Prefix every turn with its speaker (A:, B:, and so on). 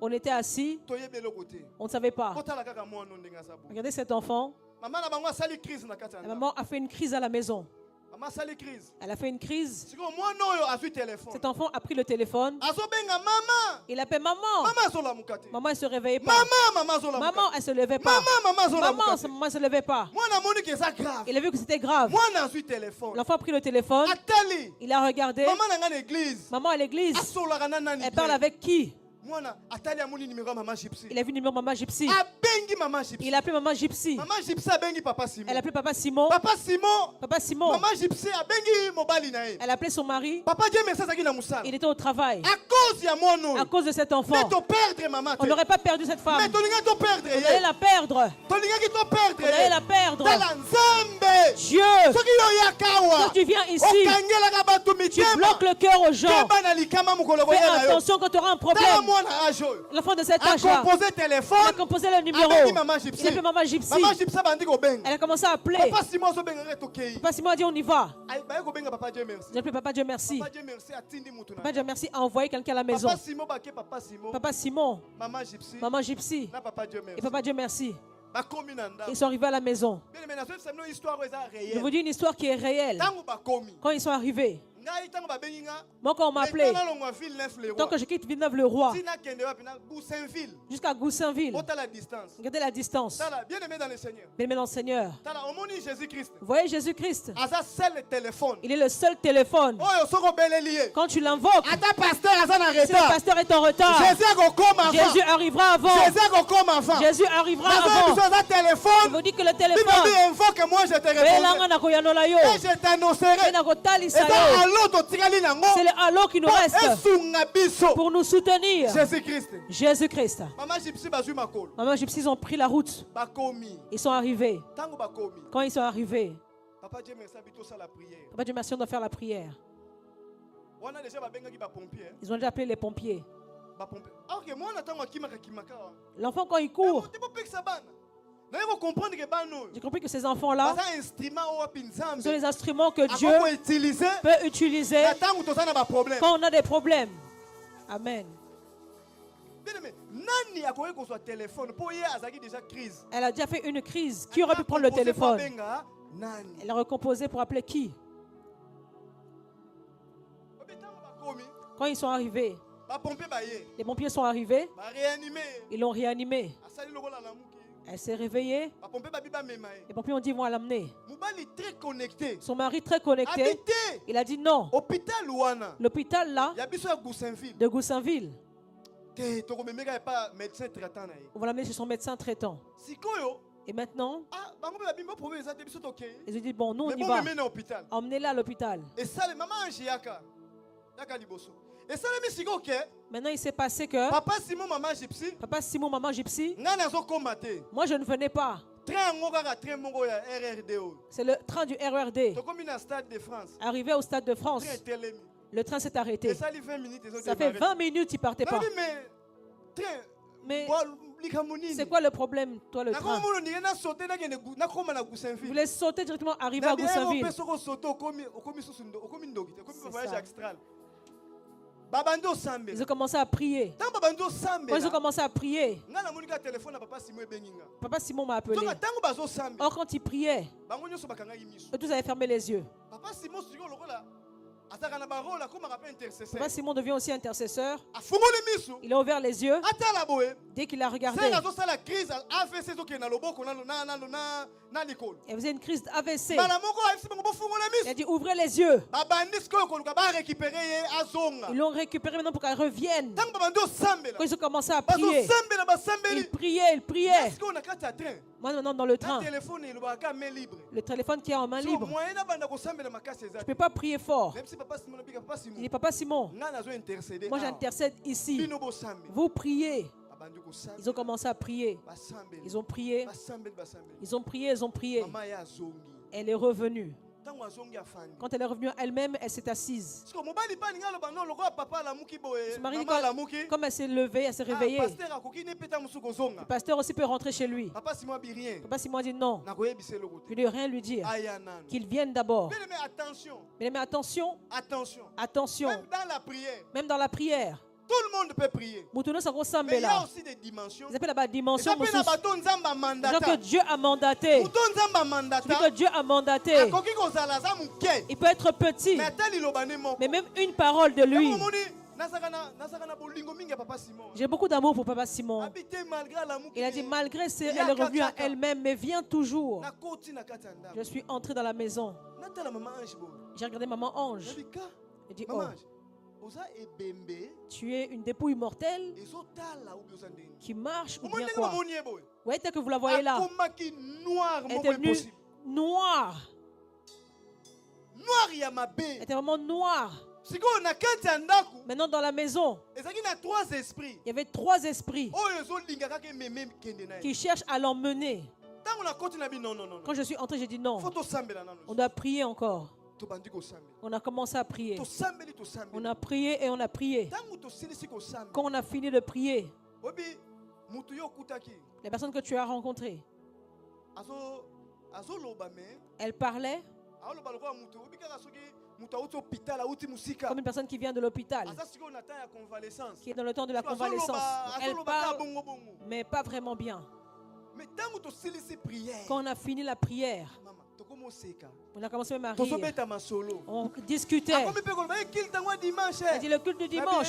A: On était assis, on ne savait pas. Regardez cet enfant. La maman a fait une crise à la maison. Elle a fait une crise. Cet enfant a pris le téléphone. Il appelle maman. Maman, elle ne se réveillait pas. Maman, elle ne se levait pas. Maman, elle ne se levait pas. Il a vu que c'était grave. L'enfant a pris le téléphone. Il a regardé. Maman à l'église. Elle parle avec qui? Il a vu le numéro de maman Gypsy. Il a appelé maman Gypsy. Elle a appelé papa Simon. Papa Simon. Elle a appelé son mari. Il était au travail. À cause de cet enfant. On n'aurait pas perdu cette femme. On allait la perdre. On allait la perdre. Dieu, quand tu viens ici, tu bloques le cœur aux gens. Fais attention quand tu auras un problème. L'enfant de cet âge-là, il a composé le numéro. Il a appelé maman Gypsy. Elle a commencé à appeler. Papa Simon a dit on y va. J'ai appelé papa Dieu merci. Papa Dieu merci a envoyé quelqu'un à la maison. Papa Simon, maman Gypsy et papa Dieu merci. Ils sont arrivés à la maison. Je vous dis une histoire qui est réelle. Quand ils sont arrivés, moi quand on m'a appelé, tant que je quitte Villeneuve-le-Roi jusqu'à Goussainville, regardez la distance. Bien-aimé dans le Seigneur, vous voyez Jésus-Christ, il est le seul téléphone. Quand tu l'invoques, si le pasteur est en retard, Jésus arrivera avant. Jésus arrivera avant. Il vous dit que le téléphone, et je t'annoncerai. C'est le halo qui nous reste pour nous soutenir. Jésus-Christ. Maman Gypsy, ils ont pris la route. Ils sont arrivés. Quand ils sont arrivés, Papa Dieu merci, on doit faire la prière. Ils ont déjà appelé les pompiers. L'enfant quand il court, j'ai compris que ces enfants-là sont les instruments que Dieu peut utiliser quand on a des problèmes. Amen. Elle a déjà fait une crise. Qui aurait pu prendre le téléphone? Elle a recomposé pour appeler qui? Quand ils sont arrivés, les pompiers sont arrivés. Ils l'ont réanimé. Elle s'est réveillée. Les pompiers ont dit, ils vont l'amener. Son mari très connecté. Il a dit non. L'hôpital là, de Goussainville, on va l'amener chez son médecin traitant. Et maintenant, ils ont dit, bon, nous on y va. Emmenez-la à l'hôpital. Maintenant, il s'est passé que Papa Simon, maman Gypsy, moi je ne venais pas. C'est le train du RERD. Arrivé au Stade de France, le train s'est arrêté. Ça fait 20 minutes, il ne partait pas. Mais c'est quoi le problème, toi, le train? Vous voulez sauter directement, arriver à Goussainville. Ils ont commencé à prier. Quand ils ont commencé à prier, Papa Simon m'a appelé. Or, quand ils priaient, eux tous avaient fermé les yeux. Papa Simon devient aussi intercesseur. Il a ouvert les yeux. Dès qu'il a regardé, il faisait une crise d'AVC. Il a dit ouvrez les yeux. Ils l'ont récupéré maintenant pour qu'elle revienne. Quand ils ont commencé à prier, il priait. Moi maintenant dans le train, le téléphone qui est en main libre, je ne peux pas prier fort. Il dit Papa Simon, moi j'intercède ici. Vous priez. Ils ont commencé à prier. Ils ont prié. Ils ont prié, ils ont prié. Elle est revenue. Quand elle est revenue elle-même, elle s'est assise. Son mari dit comme elle s'est levée, elle s'est réveillée. Le pasteur aussi peut rentrer chez lui. Papa Simon a dit non. Je ne vais rien lui dire. Qu'il vienne d'abord. Mais attention. Attention. Même dans la prière.
B: Tout le monde peut prier. Mais il y a aussi des dimensions.
A: Ils appellent la dimension. Que Dieu a mandaté. Que Dieu a mandaté. Il peut être petit. Mais même une parole de lui. J'ai beaucoup d'amour pour Papa Simon. Il a dit malgré elle est revenue à elle-même, mais vient toujours. Je suis entré dans la maison. J'ai regardé Maman Ange. Il dit oh, tu es une dépouille mortelle qui marche ou bien quoi? Oui, tel que vous la voyez là. Elle était devenue noire. Elle était vraiment noire. Maintenant dans la maison, il y avait 3 esprits qui cherchent à l'emmener. Quand je suis entré, j'ai dit non. On doit prier encore. On a commencé à prier. On a prié et on a prié. Quand on a fini de prier, les personnes que tu as rencontrées, elles parlaient comme une personne qui vient de l'hôpital, qui est dans le temps de la convalescence. Elle parle, mais pas vraiment bien. Quand on a fini la prière, on a commencé même à rire. On discutait. Elle dit le culte du dimanche.